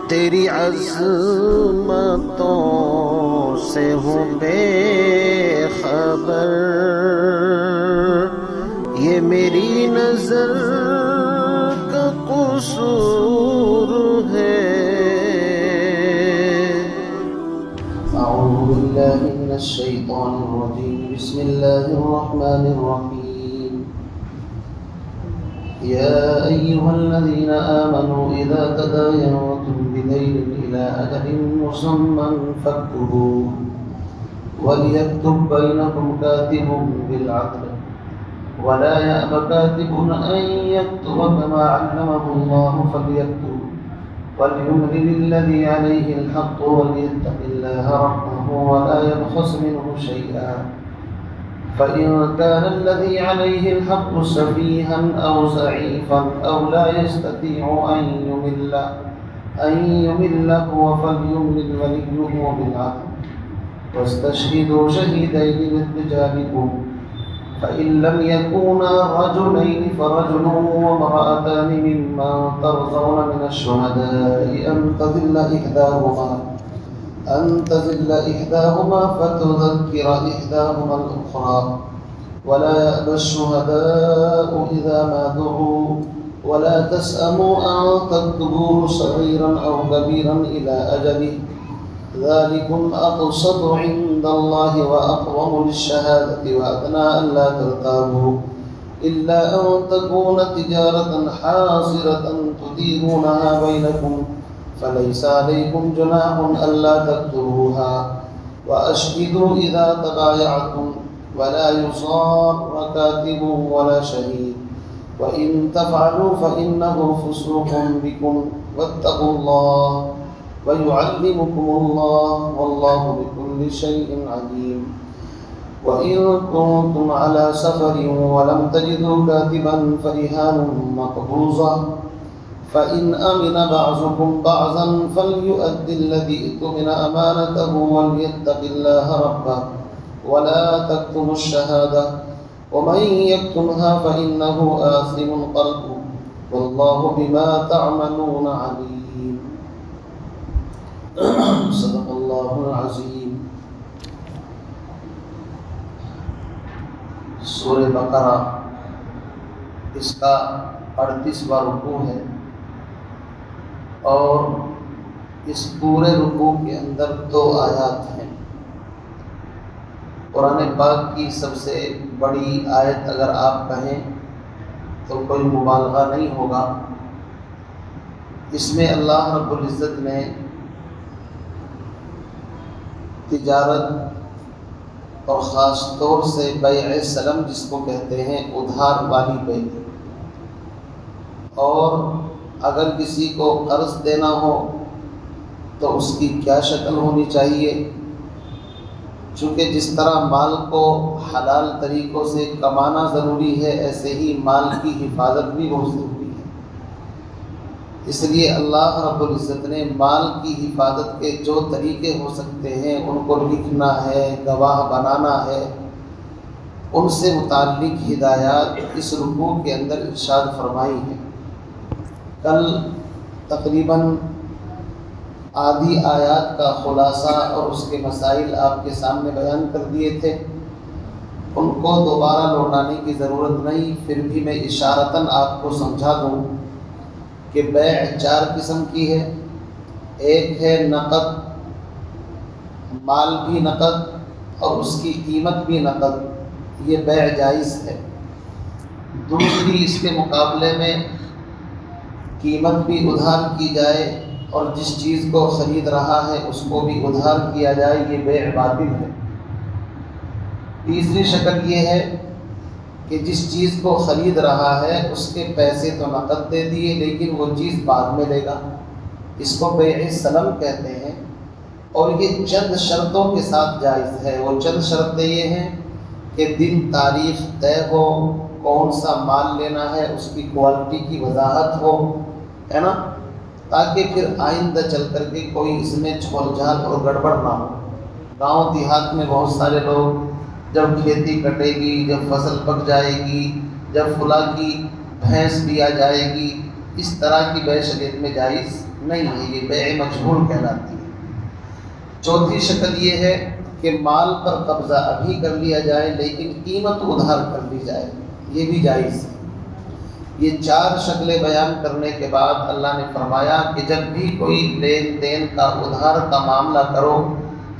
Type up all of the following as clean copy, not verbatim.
تیری عظمتوں سے ہوں بے خبر، یہ میری نظر کا قصور ہے۔ اعوذ باللہ من الشیطان الرجیم، بسم اللہ الرحمن الرحیم۔ یا ایہا الذین آمنوا اذا تداینتم بدین الى اجل مسمى فاکتبوه وليكتب بينكم كاتب بالعدل ولا يأب كاتب أن يكتب كما علمه الله فليكتب وليملل الذي عليه الحق وليتق الله ربه ولا يبخس منه شيئا فإن كان الذي عليه الحق سفيها أو ضعيفا أو لا يستطيع أن يمل هو فليملل وليه بالعدل واستشهدوا شهيدين من رجالكم فإن لم يكونا رجلين فرجل وامرأتان ممن ترضون من الشهداء أن تضل إحداهما فتذكر إحداهما الأخرى ولا يأبى الشهداء إذا ما دعوا ولا تسأموا أن تكتبوه صغيرا أو كبيرا إلى أجله ذلكم أقسط عند الله وأقوم للشهادة وأدنى ألا ترتابوا إلا أن تكون تجارة حاضرة تديرونها بينكم فليس عليكم جناح ألا تكتبوها وأشهدوا إذا تبايعتم ولا يصار كاتب ولا شهيد وإن تفعلوا فإنه فسوق بكم واتقوا الله ويعلمكم الله والله بكل شيء عليم وإن كنتم على سفر ولم تجدوا كاتبا فرهان مقبوضة فإن أمن بعضكم بعضا فليؤد الذي اؤتمن أمانته وليتق الله ربه ولا تكتموا الشهادة ومن يكتمها فإنه آثم قلبه والله بما تعملون عليم۔ صدق اللہ العظیم۔ سورہ بقرہ اس کا 38واں رکوع ہے اور اس پورے رکوع کے اندر 2 آیات ہیں۔ قرآن پاک کی سب سے بڑی آیت اگر آپ کہیں تو کوئی مبالغہ نہیں ہوگا۔ اس میں اللہ رب العزت نے تجارت اور خاص طور سے بیع سلم جس کو کہتے ہیں ادھار والی بیع، اور اگر کسی کو قرض دینا ہو تو اس کی کیا شکل ہونی چاہیے، چونکہ جس طرح مال کو حلال طریقوں سے کمانا ضروری ہے ایسے ہی مال کی حفاظت بھی بہت ضروری ہے۔ اس لیے اللہ رب العزت نے مال کی حفاظت کے جو طریقے ہو سکتے ہیں ان کو لکھنا ہے، گواہ بنانا ہے، ان سے متعلق ہدایات اس رکوع کے اندر ارشاد فرمائی ہے۔ کل تقریباً آدھی آیات کا خلاصہ اور اس کے مسائل آپ کے سامنے بیان کر دیے تھے، ان کو دوبارہ لوٹانے کی ضرورت نہیں، پھر بھی میں اشارتاً آپ کو سمجھا دوں کہ بیع 4 قسم کی ہے۔ ایک ہے نقد، مال بھی نقد اور اس کی قیمت بھی نقد، یہ بیع جائز ہے۔ دوسری اس کے مقابلے میں قیمت بھی ادھار کی جائے اور جس چیز کو خرید رہا ہے اس کو بھی ادھار کیا جائے، یہ بیع باطل ہے۔ تیسری شکل یہ ہے کہ جس چیز کو خرید رہا ہے اس کے پیسے تو نقد دے دیے لیکن وہ چیز بعد میں لے گا، اس کو بیع سلم کہتے ہیں، اور یہ چند شرطوں کے ساتھ جائز ہے۔ وہ چند شرطیں یہ ہیں کہ دن تاریخ طے ہو، کون سا مال لینا ہے، اس کی کوالٹی کی وضاحت ہو، ہے نا، تاکہ پھر آئندہ چل کر کے کوئی اس میں چھول جھال اور گڑبڑ نہ ہو۔ گاؤں دیہات میں بہت سارے لوگ جب کھیتی کٹے گی، جب فصل پک جائے گی، جب فلاں کی بھینس لیا جائے گی اس طرح کی بے شریعت میں جائز نہیں ہے، یہ بیع مجہول کہلاتی ہے۔ چوتھی شکل یہ ہے کہ مال پر قبضہ ابھی کر لیا جائے لیکن قیمت ادھار کر لی جائے، یہ بھی جائز ہے۔ یہ 4 شکلیں بیان کرنے کے بعد اللہ نے فرمایا کہ جب بھی کوئی لین دین کا ادھار کا معاملہ کرو،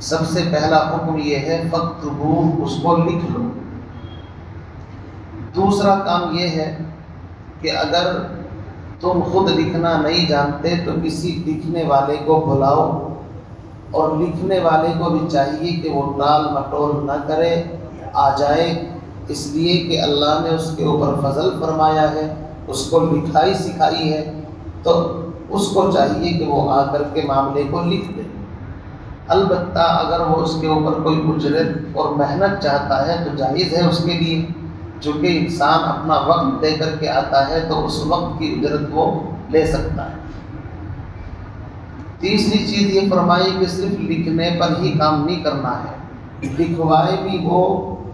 سب سے پہلا حکم یہ ہے فَاكْتُبُوهُ، اس کو لکھ لو۔ دوسرا کام یہ ہے کہ اگر تم خود لکھنا نہیں جانتے تو کسی لکھنے والے کو بلاؤ، اور لکھنے والے کو بھی چاہیے کہ وہ ٹال مٹول نہ کرے، آ جائے، اس لیے کہ اللہ نے اس کے اوپر فضل فرمایا ہے، اس کو لکھائی سکھائی ہے، تو اس کو چاہیے کہ وہ آ کر کے معاملے کو لکھ دے۔ البتہ اگر وہ اس کے اوپر کوئی اجرت اور محنت چاہتا ہے تو جائز ہے اس کے لیے، چونکہ انسان اپنا وقت دے کر کے آتا ہے تو اس وقت کی اجرت وہ لے سکتا ہے۔ تیسری چیز یہ فرمائی کہ صرف لکھنے پر ہی کام نہیں کرنا ہے، لکھوائے بھی وہ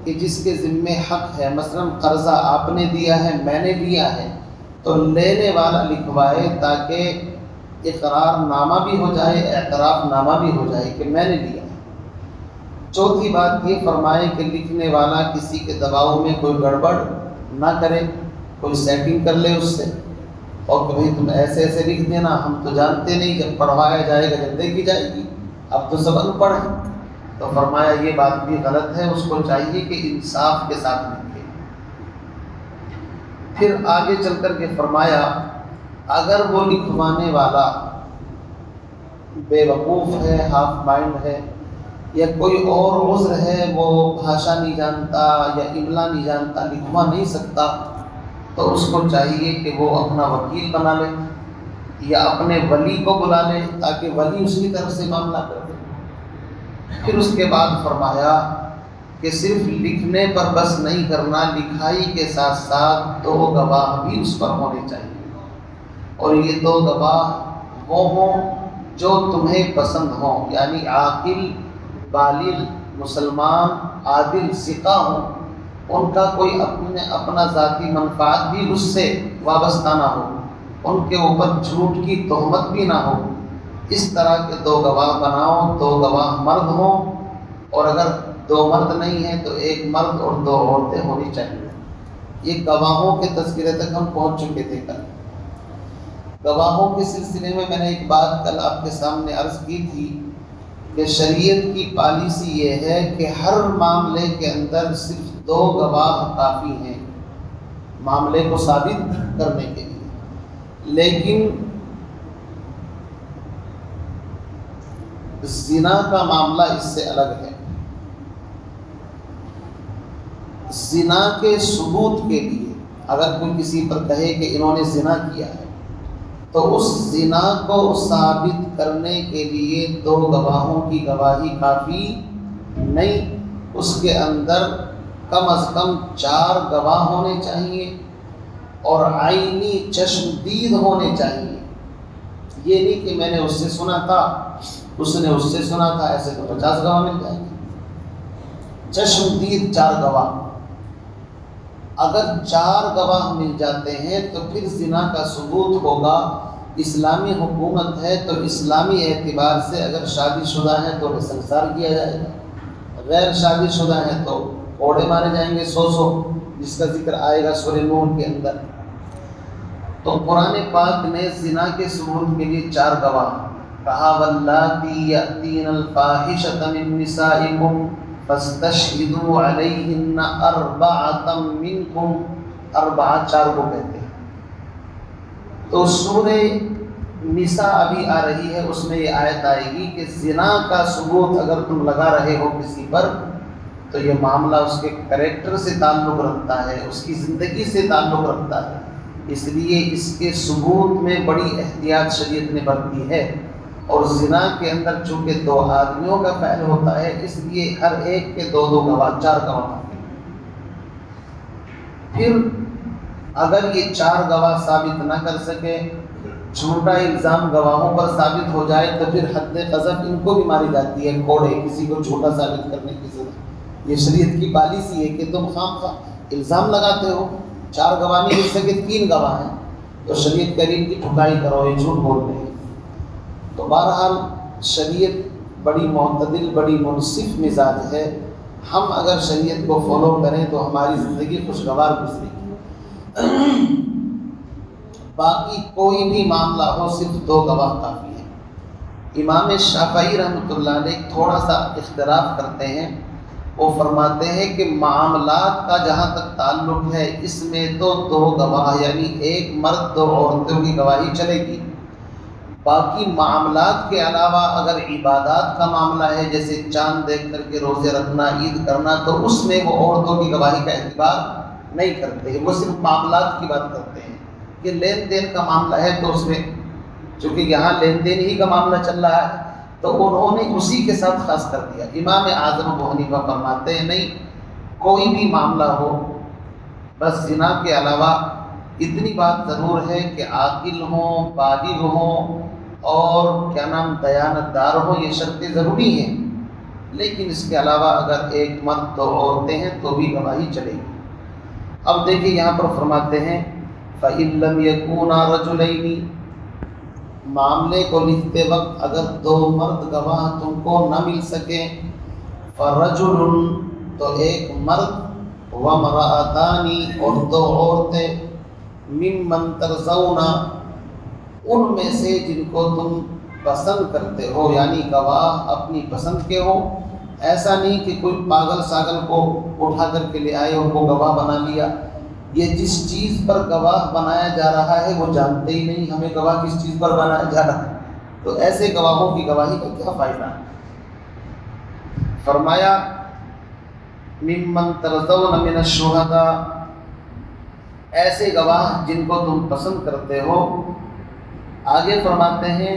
کہ جس کے ذمے حق ہے، مثلا قرضہ آپ نے دیا ہے، میں نے لیا ہے، تو لینے والا لکھوائے تاکہ اقرار نامہ بھی ہو جائے، اعتراف نامہ بھی ہو جائے کہ میں نے لیا ہے۔ چوتھی بات یہ فرمائے کہ لکھنے والا کسی کے دباؤ میں کوئی گڑبڑ نہ کرے، کوئی سیٹنگ کر لے اس سے، اور کہ بھئی تم ایسے ایسے لکھ دینا، ہم تو جانتے نہیں، جب پڑھوایا جائے گا جب دیکھی جائے گی، اب تو سب ان پڑھ ہیں۔ تو فرمایا یہ بات بھی غلط ہے، اس کو چاہیے کہ انصاف کے ساتھ لکھے۔ پھر آگے چل کر کے فرمایا اگر وہ لکھوانے والا بے وقوف ہے، ہاف مائنڈ ہے، یا کوئی اور عذر ہے، وہ بھاشا نہیں جانتا یا املا نہیں جانتا، لکھوا نہیں سکتا، تو اس کو چاہیے کہ وہ اپنا وکیل بنا لے یا اپنے ولی کو بلا لے تاکہ ولی اس کی طرف سے معاملہ کر دے۔ پھر اس کے بعد فرمایا کہ صرف لکھنے پر بس نہیں کرنا، لکھائی کے ساتھ ساتھ 2 گواہ بھی اس پر ہونے چاہیے، اور یہ 2 گواہ وہ ہوں جو تمہیں پسند ہوں، یعنی عاقل، بالغ، مسلمان، عادل، ثقہ ہوں، ان کا کوئی اپنا ذاتی منفعت بھی اس سے وابستہ نہ ہو، ان کے اوپر جھوٹ کی تہمت بھی نہ ہو، اس طرح کے 2 گواہ بناؤ، 2 گواہ مرد ہوں، اور اگر 2 مرد نہیں ہیں تو 1 مرد اور 2 عورتیں ہونی چاہیے۔ یہ گواہوں کے تذکرے تک ہم پہنچ چکے تھے کل۔ گواہوں کے سلسلے میں نے ایک بات کل آپ کے سامنے عرض کی تھی کہ شریعت کی پالیسی یہ ہے کہ ہر معاملے کے اندر صرف 2 گواہ کافی ہیں معاملے کو ثابت کرنے کے لیے، لیکن زنا کا معاملہ اس سے الگ ہے۔ زنا کے ثبوت کے لیے اگر کوئی کسی پر کہے کہ انہوں نے زنا کیا ہے تو اس زنا کو ثابت کرنے کے لیے 2 گواہوں کی گواہی کافی نہیں، اس کے اندر کم از کم 4 گواہ ہونے چاہیے اور عینی چشمدید ہونے چاہیے۔ یہ نہیں کہ میں نے اس سے سنا تھا، اس نے اس سے سنا تھا، ایسے تو 50 گواہ مل جائیں گے۔ چشمدید 4 گواہ، اگر 4 گواہ مل جاتے ہیں تو پھر زنا کا ثبوت ہوگا۔ اسلامی حکومت ہے تو اسلامی اعتبار سے اگر شادی شدہ ہیں تو سنسار کیا جائے گا، غیر شادی شدہ ہیں تو کوڑے مارے جائیں گے 100 جس کا ذکر آئے گا سورہ نور کے اندر۔ تو قرآن پاک نے زنا کے ثبوت کے لیے 4 گواہ کہا، واللاتی یأتین الفاحشۃ من نسائکم فاستشہدوا علیہن 4 منکم، 4 کو کہتے ہیں۔ تو سورہ نساء ابھی آ رہی ہے، اس میں یہ آیت آئے گی کہ زنا کا ثبوت اگر تم لگا رہے ہو کسی پر تو یہ معاملہ اس کے کریکٹر سے تعلق رکھتا ہے، اس کی زندگی سے تعلق رکھتا ہے، اس لیے اس کے ثبوت میں بڑی احتیاط شریعت نے برتی ہے۔ اور زنا کے اندر چونکہ 2 آدمیوں کا فعل ہوتا ہے، اس لیے ہر ایک کے 2 گواہ، 4 گواہ۔ پھر اگر یہ 4 گواہ ثابت نہ کر سکے، جھوٹا الزام گواہوں پر ثابت ہو جائے تو پھر حد قذف ان کو بھی ماری جاتی ہے، کوڑے، کسی کو جھوٹا ثابت کرنے کی ضرورت۔ یہ شریعت کی پالیسی ہے کہ تم خام خواہ الزام لگاتے ہو، 4 گواہ نہیں مل سکے، 3 گواہ ہیں، تو شریعت کریم کی ٹھکائی کرو، یہ جھوٹ بول رہے ہیں۔ تو بہرحال شریعت بڑی معتدل، بڑی منصف مزاج ہے، ہم اگر شریعت کو فالو کریں تو ہماری زندگی خوشگوار گزرے گی۔ باقی کوئی بھی معاملہ ہو، صرف 2 گواہ کافی ہیں۔ امام شافعی رحمۃ اللہ علیہ تھوڑا سا اختلاف کرتے ہیں، وہ فرماتے ہیں کہ معاملات کا جہاں تک تعلق ہے اس میں تو 2 گواہ، یعنی 1 مرد 2 عورتوں کی گواہی چلے گی۔ باقی معاملات کے علاوہ اگر عبادات کا معاملہ ہے، جیسے چاند دیکھ کر کے روزے رکھنا، عید کرنا، تو اس میں وہ عورتوں کی گواہی کا اعتبار نہیں کرتے ہیں، وہ صرف معاملات کی بات کرتے ہیں کہ لین دین کا معاملہ ہے تو اس میں چونکہ یہاں لین دین ہی کا معاملہ چل رہا ہے تو انہوں نے اسی کے ساتھ خاص کر دیا۔ امام اعظم ابو حنیفہ فرماتے ہیں نہیں، کوئی بھی معاملہ ہو، بس زنا کے علاوہ اتنی بات ضرور ہے کہ عاقل ہوں، بالغ ہوں اور کیا نام دیانتدار ہوں، یہ شرطیں ضروری ہیں، لیکن اس کے علاوہ اگر 1 مرد 2 عورتیں ہیں تو بھی گواہی چلے گی۔ اب دیکھیے یہاں پر فرماتے ہیں فَإِن لَّمْ يَكُونَا رَجُلَيْنِ، معاملے کو لکھتے وقت اگر 2 مرد گواہ تم کو نہ مل سکیں، فَرَجُلٌ، تو 1 مرد، وَامْرَأَتَانِ، اور 2 عورتیں، مِمَّن تَرْضَوْنَ، ان میں سے جن کو تم پسند کرتے ہو، یعنی گواہ اپنی پسند کے ہو، ایسا نہیں کہ کوئی پاگل ساگل کو اٹھا کر کے لے آئے اور کو گواہ بنا لیا۔ یہ جس چیز پر گواہ بنایا جا رہا ہے وہ جانتے ہی نہیں ہمیں گواہ کس چیز پر بنایا جا رہا ہے، تو ایسے گواہوں کی گواہی کا کیا فائدہ؟ فرمایا ممن ترضون من الشہداء، ایسے گواہ جن کو تم پسند کرتے ہو۔ آگے فرماتے ہیں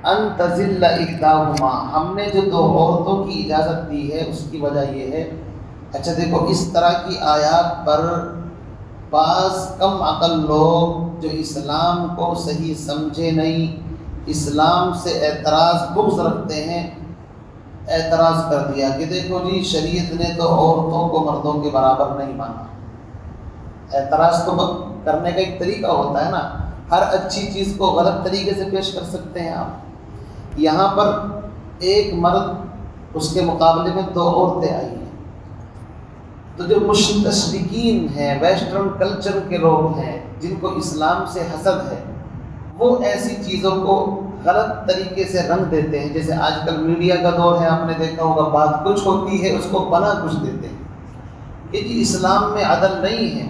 ان تزل احداہما، ہم نے جو 2 عورتوں کی اجازت دی ہے اس کی وجہ یہ ہے، اچھا دیکھو اس طرح کی آیات پر بعض کم عقل لوگ جو اسلام کو صحیح سمجھے نہیں، اسلام سے اعتراض بغض رکھتے ہیں، اعتراض کر دیا کہ دیکھو جی شریعت نے تو عورتوں کو مردوں کے برابر نہیں مانا۔ اعتراض تو کرنے کا ایک طریقہ ہوتا ہے نا، ہر اچھی چیز کو غلط طریقے سے پیش کر سکتے ہیں آپ۔ یہاں پر 1 مرد، اس کے مقابلے میں 2 عورتیں آئی ہیں، تو جو مستشرقین ہیں، ویسٹرن کلچر کے لوگ ہیں، جن کو اسلام سے حسد ہے، وہ ایسی چیزوں کو غلط طریقے سے رنگ دیتے ہیں۔ جیسے آج کل میڈیا کا دور ہے، آپ نے دیکھا ہوگا، بات کچھ ہوتی ہے اس کو بنا کچھ دیتے ہیں کہ جی اسلام میں عدل نہیں ہے،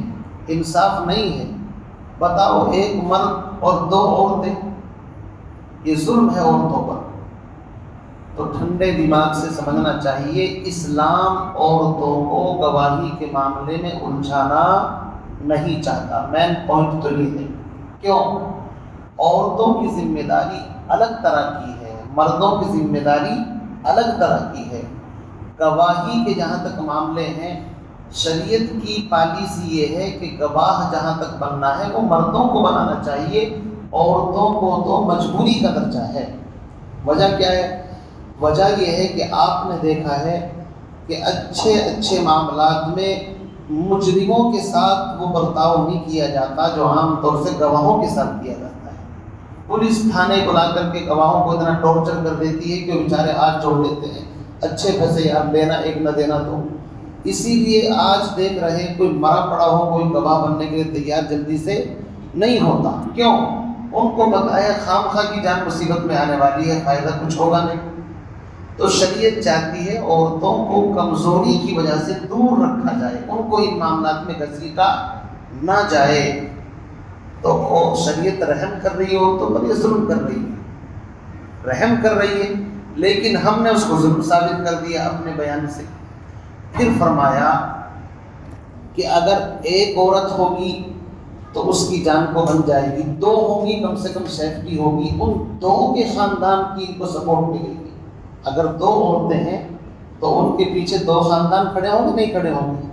انصاف نہیں ہے۔ بتاؤ 1 مرد اور 2 عورتیں، یہ ظلم ہے عورتوں پر۔ تو ٹھنڈے دماغ سے سمجھنا چاہیے، اسلام عورتوں کو گواہی کے معاملے میں الجھانا نہیں چاہتا۔ مین پوائنٹ تو یہ ہے، کیوں؟ عورتوں کی ذمہ داری الگ طرح کی ہے، مردوں کی ذمہ داری الگ طرح کی ہے۔ گواہی کے جہاں تک معاملے ہیں، شریعت کی پالیسی یہ ہے کہ گواہ جہاں تک بننا ہے وہ مردوں کو بنانا چاہیے، عورتوں کو تو مجبوری کا درجہ ہے۔ وجہ کیا ہے؟ وجہ یہ ہے کہ آپ نے دیکھا ہے کہ اچھے معاملات میں مجرموں کے ساتھ وہ برتاؤ نہیں کیا جاتا جو عام طور سے گواہوں کے ساتھ کیا جاتا ہے۔ پولیس تھانے کو لا کر کے گواہوں کو اتنا ٹارچر کر دیتی ہے کہ وہ بیچارے ہاتھ جوڑ لیتے ہیں، اچھے پھنسے یار، لینا ایک نہ دینا دو۔ اسی لیے آج دیکھ رہے ہیں کوئی مرا پڑا ہو، کوئی گواہ بننے کے لیے تیار جلدی سے نہیں ہوتا۔ کیوں؟ ان کو پتہ ہے خام خواہ کی جان مصیبت میں آنے والی ہے، فائدہ کچھ ہوگا نہیں۔ تو شریعت چاہتی ہے عورتوں کو کمزوری کی وجہ سے دور رکھا جائے، ان کو ان معاملات میں گھسیٹا نہ جائے۔ تو شریعت رحم کر رہی ہے عورتوں پر، یہ ظلم کر رہی ہے؟ رحم کر رہی ہے، لیکن ہم نے اس کو ظلم ثابت کر دیا اپنے بیان سے۔ پھر فرمایا کہ اگر 1 عورت ہوگی تو اس کی جان کو بن جائے گی، 2 ہوں گی کم سے کم سیفٹی ہوگی، ان 2 کے خاندان کی کو سپورٹ ملے گی۔ اگر 2 عورتیں ہیں تو ان کے پیچھے 2 خاندان کھڑے ہوں گے نہیں کھڑے ہوں گے؟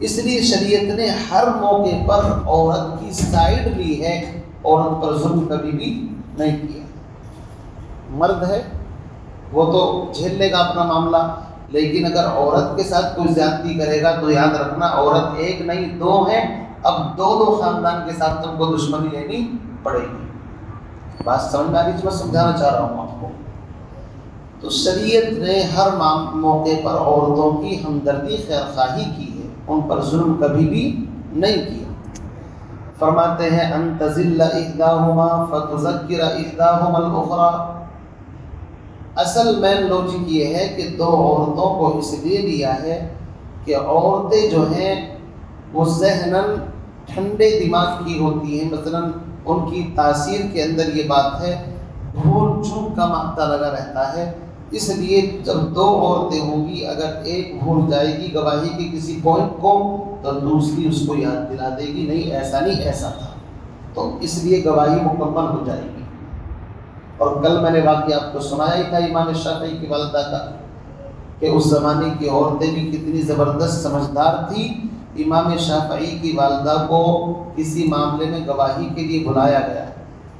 اس لیے شریعت نے ہر موقع پر عورت کی سائیڈ لی ہے، عورت پر ظلم کبھی بھی نہیں کیا۔ مرد ہے وہ تو جھیل لے گا اپنا معاملہ، لیکن اگر عورت کے ساتھ کوئی زیادتی کرے گا تو یاد رکھنا عورت 1 نہیں 2 ہیں، اب دو خاندان کے ساتھ تم کو دشمنی لینی پڑے گی۔ بات سمجھ میں آ رہی ہے؟ میں سمجھانا چاہ رہا ہوں آپ کو۔ تو شریعت نے ہر موقع پر عورتوں کی ہمدردی خیر خواہی کی ہے، ان پر ظلم کبھی بھی نہیں کیا۔ فرماتے ہیں ان تزل احداہما فتذکر احداہما الاخری، اصل مین لوجک یہ ہے کہ دو عورتوں کو اس لیے لیا ہے کہ عورتیں جو ہیں وہ ذہناً ٹھنڈے دماغ کی ہوتی ہیں، مثلاً ان کی تاثیر کے اندر یہ بات ہے بھول چوک کا مادہ لگا رہتا ہے، اس لیے جب دو عورتیں ہوں گی اگر ایک بھول جائے گی گواہی کے کسی پوائنٹ کو تو دوسری اس کو یاد دلا دے گی نہیں ایسا تھا، تو اس لیے گواہی مکمل ہو جائے گی۔ اور کل میں نے واقعہ آپ کو سنایا ہی تھا امام شافعی کی والدہ کا کہ اس زمانے کی عورتیں بھی کتنی زبردست سمجھدار تھی۔ امام شافعی کی والدہ کو کسی معاملے میں گواہی کے لیے بلایا گیا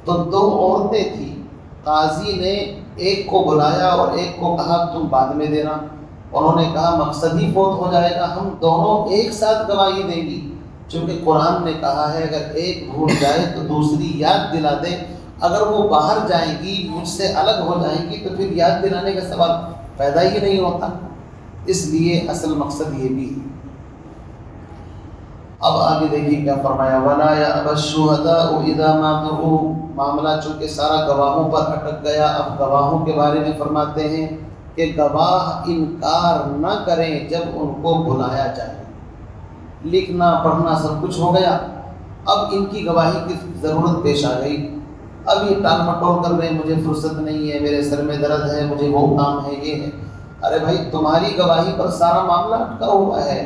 تو دو عورتیں تھیں، قاضی نے ایک کو بلایا اور ایک کو کہا تم بعد میں دینا، انہوں نے کہا مقصد ہی فوت ہو جائے گا، ہم دونوں ایک ساتھ گواہی دیں گی، چونکہ قرآن نے کہا ہے اگر ایک بھول جائے تو دوسری یاد دلا دے، اگر وہ باہر جائیں گی مجھ سے الگ ہو جائیں گی تو پھر یاد دلانے کا سوال پیدا ہی نہیں ہوتا، اس لیے اصل مقصد یہ بھی ہے۔ اب آگے دیکھیے کیا فرمایا، وَلَا يَأْبَ الشُّهَدَاءُ إِذَا مَا دُعُوا، معاملہ چونکہ سارا گواہوں پر اٹک گیا، اب گواہوں کے بارے میں فرماتے ہیں کہ گواہ انکار نہ کریں جب ان کو بلایا جائے۔ لکھنا پڑھنا سب کچھ ہو گیا، اب ان کی گواہی کی ضرورت پیش آ گئی، اب یہ ٹال مٹول کر رہے ہیں مجھے فرصت نہیں ہے، میرے سر میں درد ہے، مجھے وہ کام ہے، یہ ہے۔ ارے بھائی تمہاری گواہی پر سارا معاملہ اٹکا ہوا ہے،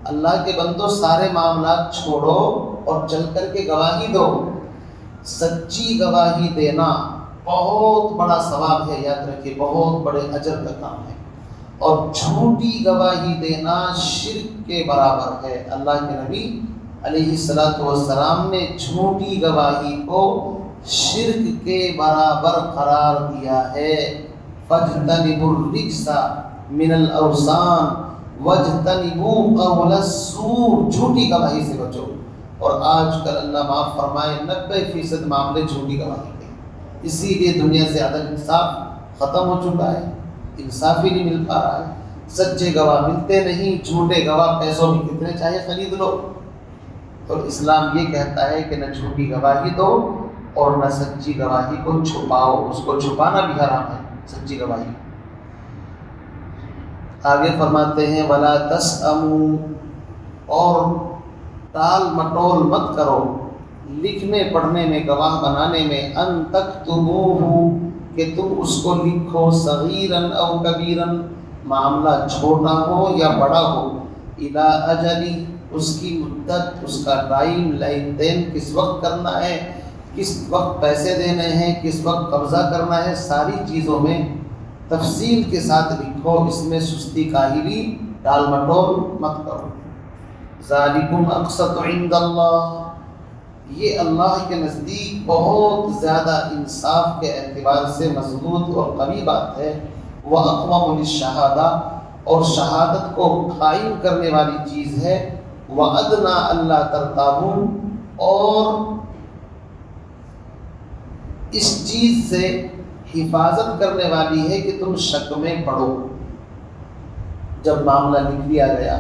اللہ کے بندو سارے معاملات چھوڑو اور چل کر کے گواہی دو۔ سچی گواہی دینا بہت بڑا ثواب ہے، یاد رکھیے بہت بڑے اجر کا کام ہے، اور جھوٹی گواہی دینا شرک کے برابر ہے۔ اللہ کے نبی علیہ الصلوۃ والسلام نے جھوٹی گواہی کو شرک کے برابر قرار دیا ہے۔ فَاجْتَنِبُوا الرِّجْسَ مِنَ الْأَوْثَانِ وَاجْتَنِبُوا قَوْلَ الزُّورِ، جھوٹی گواہی سے بچو۔ اور آج کل اللہ معاف فرمائے 90% معاملے جھوٹی گواہی کے، اسی لیے دنیا سے عدل انصاف ختم ہو چکا ہے، انصاف ہی نہیں مل پا رہا ہے، سچے گواہ ملتے نہیں، جھوٹے گواہ پیسوں میں کتنے چاہے خرید لو۔ اور اسلام یہ کہتا ہے کہ نہ جھوٹی گواہی دو اور نہ سچی گواہی کو چھپاؤ، اس کو چھپانا بھی حرام ہے سچی گواہی۔ آگے فرماتے ہیں وَلَا تَسْأَمُوا، اور ٹال مٹول مت کرو لکھنے پڑھنے میں، گواہ بنانے میں، ان تکتبوہ، کہ تم اس کو لکھو، صغیراً او کبیراً، معاملہ چھوٹا ہو یا بڑا ہو، الی اجلی، اس کی مدت، اس کا ٹائم، لین دین کس وقت کرنا ہے، کس وقت پیسے دینے ہیں، کس وقت قبضہ کرنا ہے، ساری چیزوں میں تفصیل کے ساتھ لکھو، اس میں سستی کاہلی ٹال مٹول مت کرو۔ ذالکم اقسط عند اللہ، یہ اللہ کے نزدیک بہت زیادہ انصاف کے اعتبار سے مضبوط اور قوی بات ہے۔ وَأَقْوَمُ لِلشَّهَادَةِ، اور شہادت کو قائم کرنے والی چیز ہے۔ وَأَدْنَىٰ أَلَّا تَرْتَابُوا، اور اس چیز سے حفاظت کرنے والی ہے کہ تم شک میں پڑو۔ جب معاملہ لکھ دیا گیا،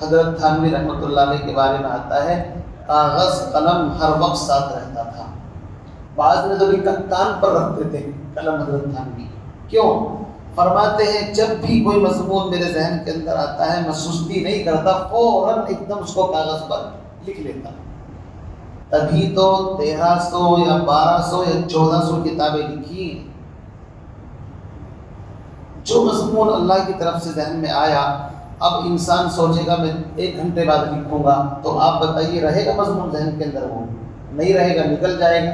حضرت تھانوی رحمۃ اللہ علیہ کے بارے میں آتا ہے کاغذ قلم ہر وقت ساتھ رہتا تھا، بعض میں تو بھی کان پر رکھتے تھے قلم حضرت تھانوی، کیوں؟ فرماتے ہیں جب بھی کوئی مضمون میرے ذہن کے اندر آتا ہے میں سستی نہیں کرتا، فوراً ایک دم اس کو کاغذ پر لکھ لیتا۔ تبھی تو 1300 یا 1200 یا 1400 کتابیں لکھی ہیں۔ جو مضمون اللہ کی طرف سے ذہن میں آیا، اب انسان سوچے گا میں 1 گھنٹے بعد لکھوں گا، تو آپ بتائیے رہے گا مضمون ذہن کے اندر؟ وہ نہیں رہے گا، نکل جائے گا۔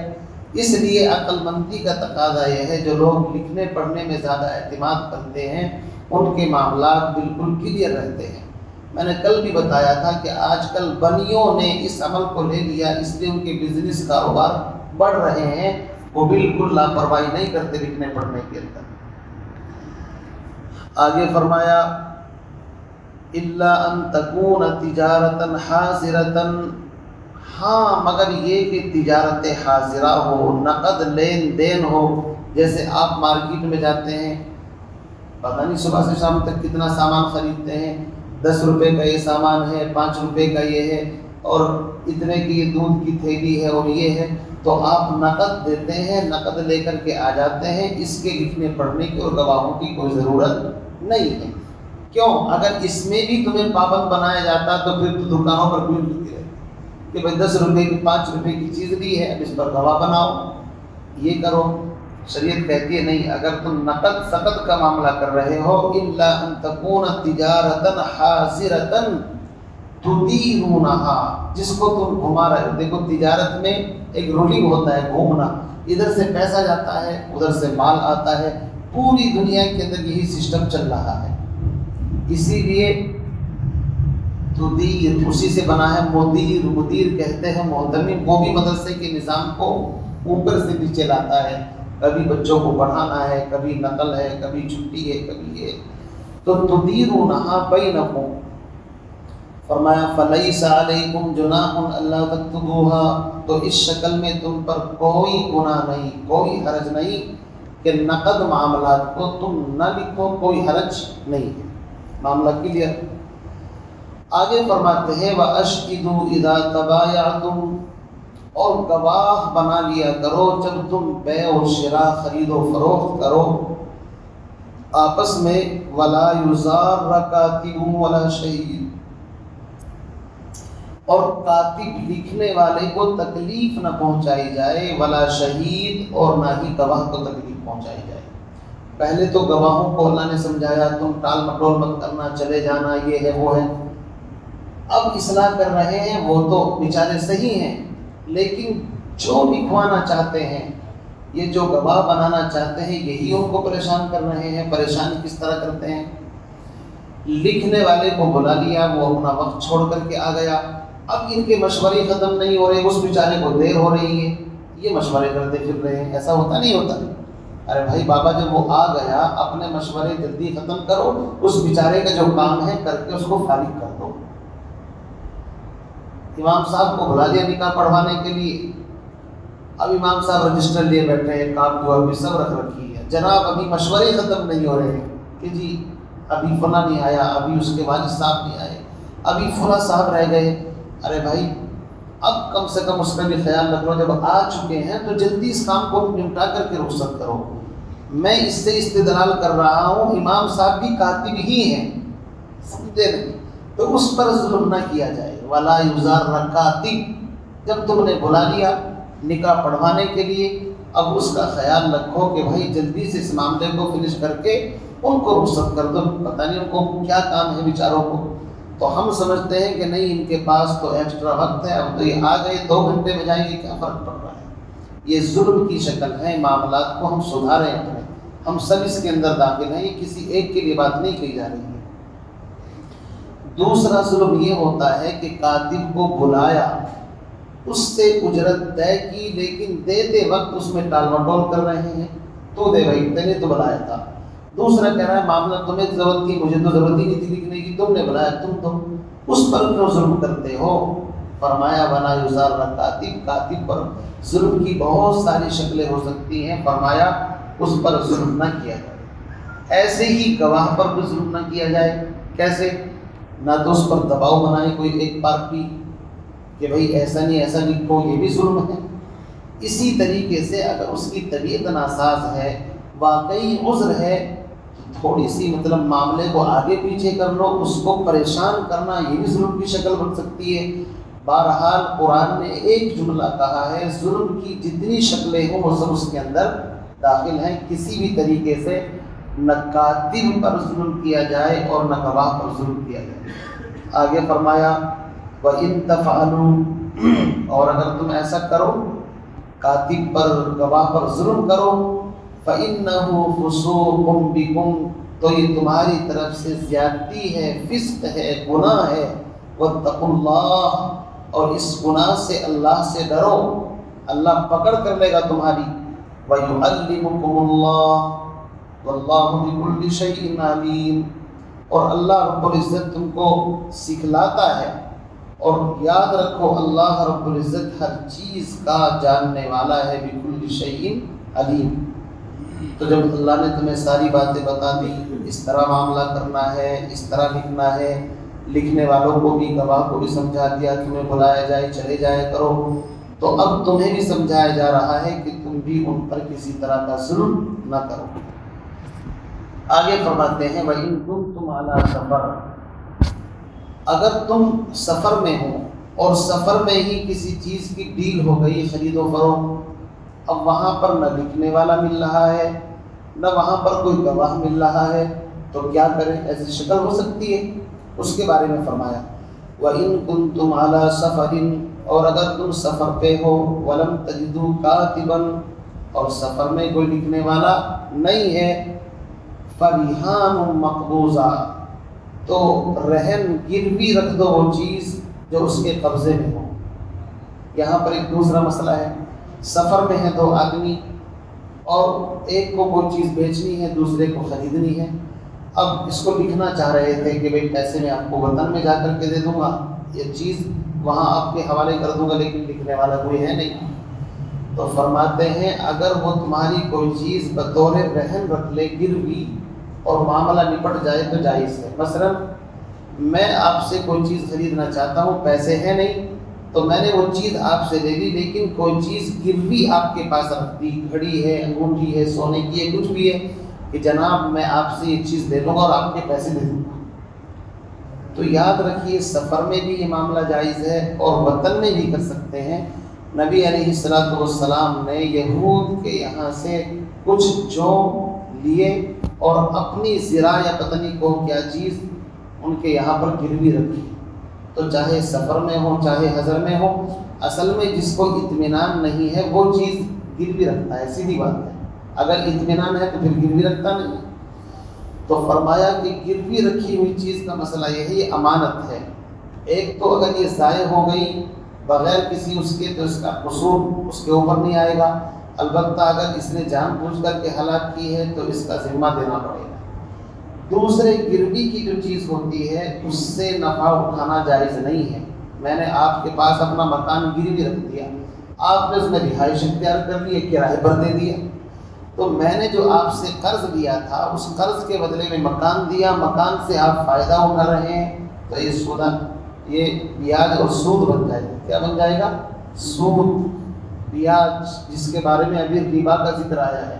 اس لیے عقل مندی کا تقاضا یہ ہے جو لوگ لکھنے پڑھنے میں زیادہ اعتماد کرتے ہیں ان کے معاملات بالکل کلیئر رہتے ہیں۔ میں نے کل بھی بتایا تھا کہ آج کل بنیوں نے اس عمل کو لے لیا، اس لیے ان کے بزنس کاروبار بڑھ رہے ہیں، وہ بالکل لاپرواہی نہیں کرتے لکھنے پڑھنے کے اندر۔ آگے فرمایا الا ان تکون تجارتا حاضرتا، ہاں مگر یہ کہ تجارت حاضرہ ہو، نقد لین دین ہو. جیسے آپ مارکیٹ میں جاتے ہیں، پتہ نہیں صبح سے شام تک کتنا سامان خریدتے ہیں، 10 روپے کا یہ سامان ہے، 5 روپے کا یہ ہے، اور اتنے کی یہ دودھ کی تھیلی ہے اور یہ ہے، تو آپ نقد دیتے ہیں، نقد لے کر کے آ جاتے ہیں. اس کے لکھنے پڑھنے کی اور گواہوں کی کوئی ضرورت نہیں ہے. کیوں؟ اگر اس میں بھی تمہیں پابند بنایا جاتا تو پھر تو دکانوں پر بھیڑ لگتی رہتی کہ بھائی 10 روپے کی 5 روپے کی چیز لی ہے، اب اس پر گواہ بناؤ، یہ کرو. شریعت کہتی ہے نہیں، اگر تم نقد سقط کا معاملہ کر رہے ہو، الا ان تکون تجارتا حاضرتا تدیرونہا، جس کو تم گھما رہے ہو. دیکھو تجارت میں ایک رولنگ ہوتا ہے، گھومنا، ادھر سے پیسہ جاتا ہے، ادھر سے مال آتا ہے. پوری دنیا کے اندر یہی سسٹم چل رہا ہے. اسی لیے تدیر اسی سے بنا ہے. مدیر، مدیر کہتے ہیں محتمم، وہ بھی مدرسے کے نظام کو اوپر سے نیچے لاتا ہے. کبھی بچوں کو پڑھانا ہے، کبھی نقل ہے، کبھی چھٹی ہے، کبھی یہ. تو تدیرونہا بینکم، فرمایا فلیس علیکم جناح الا تکتبوها، تو اس شکل میں تم پر کوئی گناہ نہیں، کوئی حرج نہیں کہ نقد معاملات کو تم نہ لکھو، کوئی حرج نہیں ہے. معاملہ کلیئر. آگے فرماتے ہیں وَأَشْهِدُوا إِذَا تَبَايَعْتُمْ، اور گواہ بنا لیا کرو جب تم بیع و شراء، خرید و فروخت کرو آپس میں. وَلَا يُضَارَّ كَاتِبٌ وَلَا شَهِيدٌ، اور کاتب لکھنے والے کو تکلیف نہ پہنچائی جائے. ولا شہید، اور نہ ہی گواہ کو تکلیف پہنچائی جائے. پہلے تو گواہوں کو اللہ نے سمجھایا تم ٹال مٹول مت کرنا، چلے جانا، یہ ہے وہ ہے. اب اصلاح کر رہے ہیں، وہ تو بیچارے صحیح ہیں، لیکن جو لکھوانا چاہتے ہیں، یہ جو گواہ بنانا چاہتے ہیں، یہی ان کو پریشان کر رہے ہیں. پریشان کس طرح کرتے ہیں؟ لکھنے والے کو بلا لیا، وہ اپنا وقت چھوڑ کر کے آ گیا. اب ان کے مشورے ختم نہیں ہو رہے، اس بیچارے کو دیر ہو رہی ہے، یہ مشورے کرتے پھر رہے ہیں. ایسا ہوتا نہیں ہوتا؟ ارے بھائی بابا جب وہ آ گیا، اپنے مشورے جلدی ختم کرو، اس بیچارے کا جو کام ہے کر کے اس کو فارغ کر دو. امام صاحب کو بلا لیا نکاح پڑھوانے کے لیے. اب امام صاحب رجسٹر لیے بیٹھے ہیں، کاپی واپی سب رکھ رکھی ہے. جناب ابھی مشورے ختم نہیں ہو رہے ہیں کہ جی ابھی فلاں نہیں آیا، ابھی اس کے والد صاحب نہیں آئے، ابھی فلاں صاحب رہ گئے. ارے بھائی اب کم سے کم اس کا بھی خیال رکھ لو، جب آ چکے ہیں تو جلدی اس کام کو نمٹا کر کے رخصت کرو. میں اس سے استدلال کر رہا ہوں، امام صاحب بھی کاتب ہی ہیں، سمجھے نہیں؟ تو اس پر ظلم نہ کیا جائے. وَلَا يُضَارَّ كَاتِبٌ، جب تم نے بلا لیا نکاح پڑھوانے کے لیے، اب اس کا خیال رکھو کہ بھائی جلدی سے اس معاملے کو فنش کر کے ان کو رخصت کر دو. پتہ نہیں ان کو کیا کام ہے بیچاروں کو. تو ہم سمجھتے ہیں کہ نہیں ان کے پاس تو ایکسٹرا وقت ہے، اب تو یہ آ گئے 2 گھنٹے میں جائیں گے، کیا فرق پڑ رہا ہے. یہ ظلم کی شکل ہے. معاملات کو ہم سدھاریں اپنے، ہم سب اس کے اندر داخل ہیں. یہ کسی ایک کے لیے بات نہیں کہی جا رہی ہے. دوسرا ظلم یہ ہوتا ہے کہ کاتب کو بلایا، اس سے اجرت طے کی، لیکن دیتے وقت اس میں ٹال مٹول کر رہے ہیں. تو دے بھائی، میں نے تو بلایا تھا. دوسرا کہہ رہا ہے معاملہ تمہیں ضرورت تھی، مجھے تو ضرورت ہی نہیں تھی لکھنے کی، تم نے بلایا، تم تو اس پر کیوں ظلم کرتے ہو. فرمایا وَلَا يُضَارَّ كَاتِبٌ، کاتب پر ظلم کی بہت ساری شکلیں ہو سکتی ہیں. فرمایا اس پر ظلم نہ کیا جائے. ایسے ہی گواہ پر بھی ظلم نہ کیا جائے. کیسے؟ نہ تو اس پر دباؤ بنائے کوئی ایک پارٹی کہ بھائی ایسا نہیں ایسا لکھو، یہ بھی ظلم ہے. اسی طریقے سے اگر اس کی طبیعت ناساز ہے، واقعی عذر ہے، تھوڑی سی مطلب معاملے کو آگے پیچھے کر لو، اس کو پریشان کرنا، یہ بھی ظلم کی شکل بن سکتی ہے. بہرحال قرآن نے ایک جملہ کہا ہے، ظلم کی جتنی شکلیں ہوں وہ سب اس کے اندر داخل ہیں. کسی بھی طریقے سے نہ کاتب پر ظلم کیا جائے اور نہ گواہ پر ظلم کیا جائے. آگے فرمایا وَإِن تَفْعَلُوا، اور اگر تم ایسا کرو، کاتب پر گواہ پر ظلم کرو، فَإِنَّهُ فُسُوقٌ بِكُمْ، تو یہ تمہاری طرف سے زیادتی ہے، فسق ہے، گناہ ہے. وَاتَّقُوا اللَّهَ، اور اس گناہ سے اللہ سے ڈرو، اللہ پکڑ کر لے گا تمہاری. وَيُعَلِّمُكُمُ اللَّهُ وَاللَّهُ بِكُلِّ شَيْءٍ عَلِيمٌ، اور اللہ رب العزت تم کو سکھلاتا ہے، اور یاد رکھو اللہ رب العزت ہر چیز کا جاننے والا ہے، بکل شیء علیم۔ تو جب اللہ نے تمہیں ساری باتیں بتا دی، اس طرح معاملہ کرنا ہے، اس طرح لکھنا ہے، لکھنے والوں کو بھی گواہ کو بھی سمجھا دیا، تمہیں بلایا جائے چلے جایا کرو، تو اب تمہیں بھی سمجھایا جا رہا ہے کہ تم بھی ان پر کسی طرح کا ظلم نہ کرو۔ آگے فرماتے ہیں وَإِن كُنتُمْ عَلَىٰ سَفَرٍ، اگر تم سفر میں ہو اور سفر میں ہی کسی چیز کی ڈیل ہو گئی، خرید و فروخت، اب وہاں پر نہ لکھنے والا مل رہا ہے، نہ وہاں پر کوئی گواہ مل رہا ہے، تو کیا کریں؟ ایسی شکل ہو سکتی ہے، اس کے بارے میں فرمایا وَإِن كُنتُمْ عَلَىٰ سَفَرٍ، اور اگر تم سفر پہ ہو، وَلَمْ تَجِدُوا كَاتِبًا، اور سفر میں کوئی لکھنے والا نہیں ہے، فَرِحَانٌ مَقْبُوضَةٌ، تو رہن گروی رکھ دو وہ چیز جو اس کے قبضے میں ہو۔ یہاں پر ایک دوسرا مسئلہ ہے، سفر میں ہیں دو آدمی اور ایک کو کوئی چیز بیچنی ہے، دوسرے کو خریدنی ہے، اب اس کو لکھنا چاہ رہے تھے کہ بھئی پیسے میں آپ کو وطن میں جا کر کے دے دوں گا، یہ چیز وہاں آپ کے حوالے کر دوں گا، لیکن لکھنے والا کوئی ہے نہیں، تو فرماتے ہیں اگر وہ تمہاری کوئی چیز بطور رہن رکھ لے گروی اور معاملہ نپٹ جائے تو جائز ہے۔ مثلا میں آپ سے کوئی چیز خریدنا چاہتا ہوں، پیسے ہیں نہیں، تو میں نے وہ چیز آپ سے لے لی، لیکن کوئی چیز گروی آپ کے پاس رکھ دی، گھڑی ہے، انگوٹھی ہے، سونے کی ہے، کچھ بھی ہے، کہ جناب میں آپ سے یہ چیز لے لوں گا اور آپ کے پیسے دے دوں گا، تو یاد رکھیے سفر میں بھی یہ معاملہ جائز ہے اور وطن میں بھی کر سکتے ہیں۔ نبی علیہ السلام نے یہود کے یہاں سے کچھ جو لیے اور اپنی زرع یا پتہ نہیں کو کیا چیز ان کے یہاں پر گروی رکھی، تو چاہے سفر میں ہو چاہے حضر میں ہو، اصل میں جس کو اطمینان نہیں ہے وہ چیز گروی رکھتا ہے، سیدھی بات ہے، اگر اطمینان ہے تو پھر گروی رکھتا نہیں۔ تو فرمایا کہ گروی رکھی ہوئی چیز کا مسئلہ یہ ہے، یہ امانت ہے، ایک تو اگر یہ ضائع ہو گئی بغیر کسی اس کے تو اس کا قصور اس کے اوپر نہیں آئے گا، البتہ اگر اس نے جان بوجھ کر کے ہلاک کی ہے تو اس کا ذمہ دینا پڑے گا۔ دوسرے گروی کی جو چیز ہوتی ہے اس سے نفع اٹھانا جائز نہیں ہے، میں نے آپ کے پاس اپنا مکان گروی رکھ دیا، آپ نے اس میں رہائش اختیار کر لی، کرائے پر دے دیا، تو میں نے جو آپ سے قرض لیا تھا اس قرض کے بدلے میں مکان دیا، مکان سے آپ فائدہ اٹھا رہے ہیں، تو یہ سودا، یہ بیاج اور سود بن جائے گا۔ کیا بن جائے گا؟ سود، بیاج، جس کے بارے میں ابھی ربا کا ذکر آیا ہے۔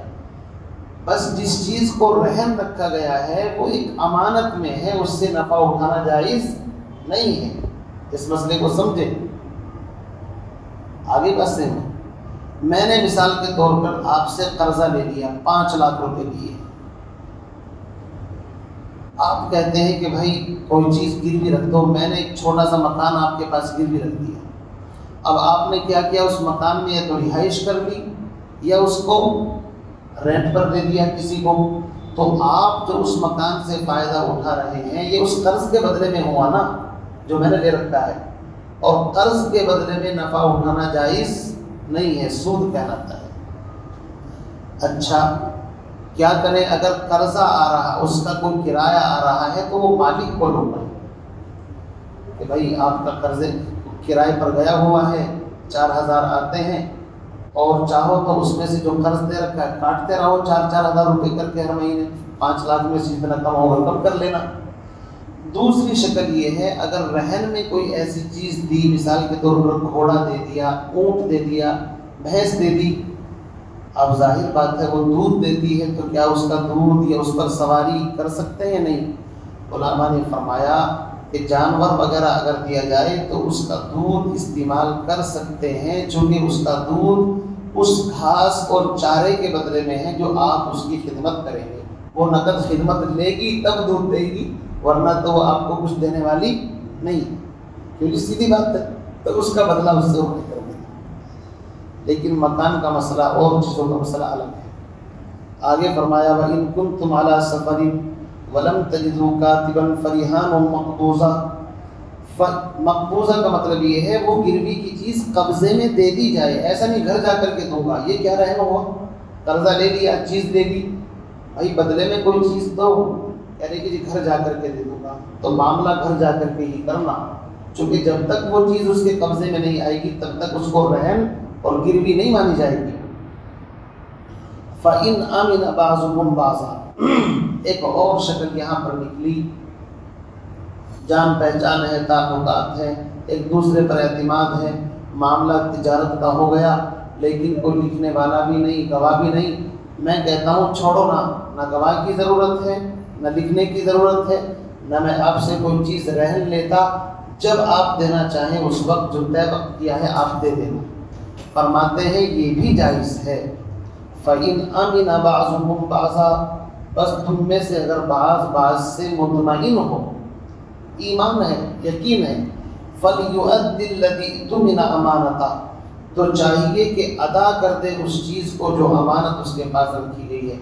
بس جس چیز کو رہن رکھا گیا ہے وہ ایک امانت میں ہے، اس سے نفع اٹھانا جائز نہیں ہے، اس مسئلے کو سمجھیں۔ آگے بس سے میں نے مثال کے طور پر آپ سے قرضہ لے لیا 5 لاکھ روپے لیے، آپ کہتے ہیں کہ بھائی کوئی چیز گروی رکھ دو، میں نے ایک چھوٹا سا مکان آپ کے پاس گروی رکھ دیا، اب آپ نے کیا کیا، اس مکان میں یا تو رہائش کر لی یا اس کو رینٹ پر دے دیا کسی کو، تو آپ جو اس مکان سے فائدہ اٹھا رہے ہیں یہ اس قرض کے بدلے میں ہوا نا جو میں نے لے رکھا ہے، اور قرض کے بدلے میں نفع اٹھانا جائز نہیں ہے، سود کہلاتا ہے۔ اچھا کیا کریں اگر قرضہ آ رہا، اس کا کوئی کرایہ آ رہا ہے تو وہ مالک کو لوگ کہ بھائی آپ کا قرض کرائے پر گیا ہوا ہے، 4000 آتے ہیں، اور چاہو تو اس میں سے جو قرض دے رکھا ہے کاٹتے رہو 4-4 ہزار روپے کر کے ہر مہینے، 5 لاکھ میں سے جتنا کم ہوگا کم کر لینا۔ دوسری شکل یہ ہے اگر رہن میں کوئی ایسی چیز دی، مثال کے طور پر گھوڑا دے دیا، اونٹ دے دیا، بھینس دے دی، اب ظاہر بات ہے وہ دودھ دیتی ہے تو کیا اس کا دودھ یا اس پر سواری کر سکتے ہیں؟ نہیں۔ علماء نے فرمایا کہ جانور وغیرہ اگر دیا جائے تو اس کا دودھ استعمال کر سکتے ہیں، چونکہ اس کا دودھ اس گھاس اور چارے کے بدلے میں ہے جو آپ اس کی خدمت کریں گے، وہ نقد خدمت لے گی تب دودھ دے گی، ورنہ تو وہ آپ کو کچھ دینے والی نہیں، کیونکہ سیدھی بات ہے، تو اس کا بدلہ اس سے ہونے کر دیں۔ لیکن مکان کا مسئلہ اور چیزوں کا مسئلہ الگ ہے۔ آگے فرمایا وَإِن كُنتُمْ عَلَىٰ سَفَرٍ وَلَمْ تَجِدُوا كَاتِبًا فَرِحَانٌ مَقْبُوضَةٌ، مقبوضہ کا مطلب یہ ہے وہ گروی کی چیز قبضے میں دے دی جائے، ایسا نہیں گھر جا کر کے دوں گا، یہ کیا رہنا ہوا، قرضہ لے لیا، چیز دے دی، بھائی بدلے میں کوئی چیز دو، کہہ رہے کہ جی گھر جا کر کے دے دوں گا، تو معاملہ گھر جا کر کے ہی کرنا، چونکہ جب تک وہ چیز اس کے قبضے میں نہیں آئے گی تب تک اس کو رہن اور گروی نہیں مانی جائے گی۔ فَإِنْ آمِنَ بَعْضُكُمْ بَعْضًا، ایک اور شکل یہاں پر نکلی، جان پہچان ہے، تعلقات ہیں، ایک دوسرے پر اعتماد ہے، معاملہ تجارت کا ہو گیا، لیکن کوئی لکھنے والا بھی نہیں، گواہ بھی نہیں، میں کہتا ہوں چھوڑو نہ گواہ کی ضرورت ہے، نہ لکھنے کی ضرورت ہے، نہ میں آپ سے کوئی چیز رہن لیتا، جب آپ دینا چاہیں اس وقت جو طے وقت کیا ہے آپ دے دینا۔ فرماتے ہیں یہ بھی جائز ہے۔ فَإِنْ آمِنَ بَعْضُكُمْ بَعْضًا، بس تم میں سے اگر بعض سے مطمئن ہو، ایمان ہے، یقین ہے، فَلْيُؤَدِّ الَّذِي اؤْتُمِنَ أَمَانَتَهُ، تو چاہیے کہ ادا کر دے اس چیز کو جو امانت اس کے پاس رکھی گئی ہے۔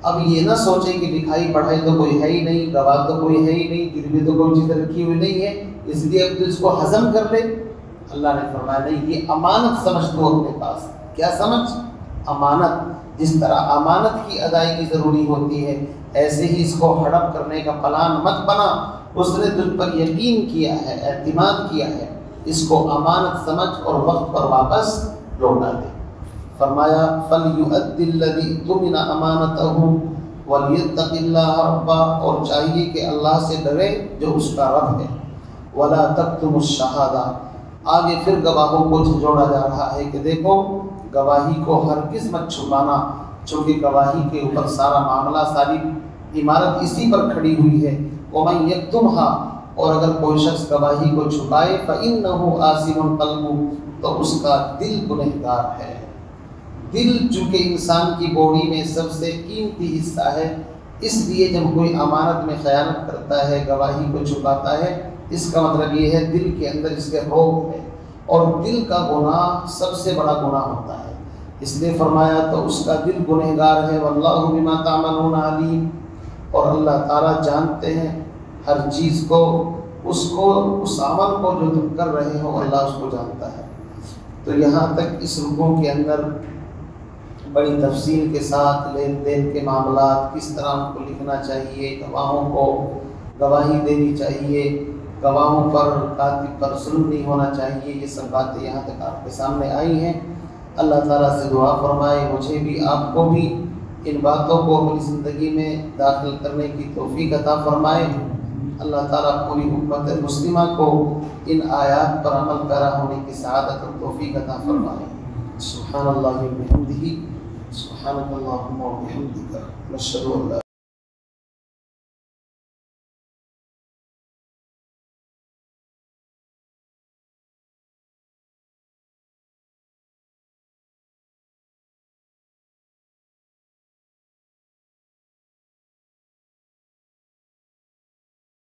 اب یہ نہ سوچے کہ لکھائی پڑھائی تو کوئی ہے ہی نہیں، گواہ تو کوئی ہے ہی نہیں، گروی تو کوئی چیز رکھی ہوئی نہیں ہے، اس لیے اب تو اس کو ہضم کر لے۔ اللہ نے فرمایا نہیں، یہ امانت سمجھ دو اپنے پاس۔ کیا سمجھ؟ امانت۔ جس طرح امانت کی ادائیگی ضروری ہوتی ہے، ایسے ہی اس کو ہڑپ کرنے کا پلان مت بنا۔ اس نے تجھ پر یقین کیا ہے، اعتماد کیا ہے، اس کو امانت سمجھ اور وقت پر واپس لوٹا دے۔ فرمایا فَلْيُؤَدِّ الَّذِي اؤْتُمِنَ أَمَانَتَهُ وَلْيَتَّقِ اللَّهَ رَبَّهُ، اور چاہیے کہ اللہ سے ڈرے جو اس کا رب ہے۔ وَلَا تَكْتُمُوا الشَّهَادَةَ، آگے پھر گواہوں کو جھنجھوڑا جا رہا ہے کہ دیکھو گواہی کو ہرگز مت چھپانا، چونکہ گواہی کے اوپر سارا معاملہ، ساری عمارت اسی پر کھڑی ہوئی ہے۔ وَمَن يَكْتُمْهَا، اور اگر کوئی شخص گواہی کو چھپائے فَإِنَّهُ آثِمٌ قَلْبُهُ، تو اس کا دل گنہگار ہے۔ دل چونکہ انسان کی باڈی میں سب سے قیمتی حصہ ہے، اس لیے جب کوئی امانت میں خیانت کرتا ہے، گواہی کو چھپاتا ہے، اس کا مطلب یہ ہے دل کے اندر اس کے روگ ہے، اور دل کا گناہ سب سے بڑا گناہ ہوتا ہے۔ اس لیے فرمایا تو اس کا دل گنہگار ہے۔ واللہ بما تعملون علیم، اور اللہ تعالیٰ جانتے ہیں ہر چیز کو، اس عمل کو جو تم کر رہے ہو اللہ اس کو جانتا ہے۔ تو یہاں تک اس رکوع کے اندر بڑی تفصیل کے ساتھ لین دین کے معاملات، کس طرح ان کو لکھنا چاہیے، گواہوں کو گواہی دینی چاہیے، گواہوں پر کاتب پر ظلم نہیں ہونا چاہیے، یہ سب باتیں یہاں تک آپ کے سامنے آئی ہیں۔ اللہ تعالیٰ سے دعا فرمائے مجھے بھی آپ کو بھی ان باتوں کو اپنی زندگی میں داخل کرنے کی توفیق عطا فرمائے۔ اللہ تعالیٰ پوری امت مسلمہ کو ان آیات پر عمل پیرا ہونے کی سعادت اور توفیق عطا فرمائے۔ سبحان اللہ و بحمدہ، سبحانک اللہم و بحمدک، نشہد ان لا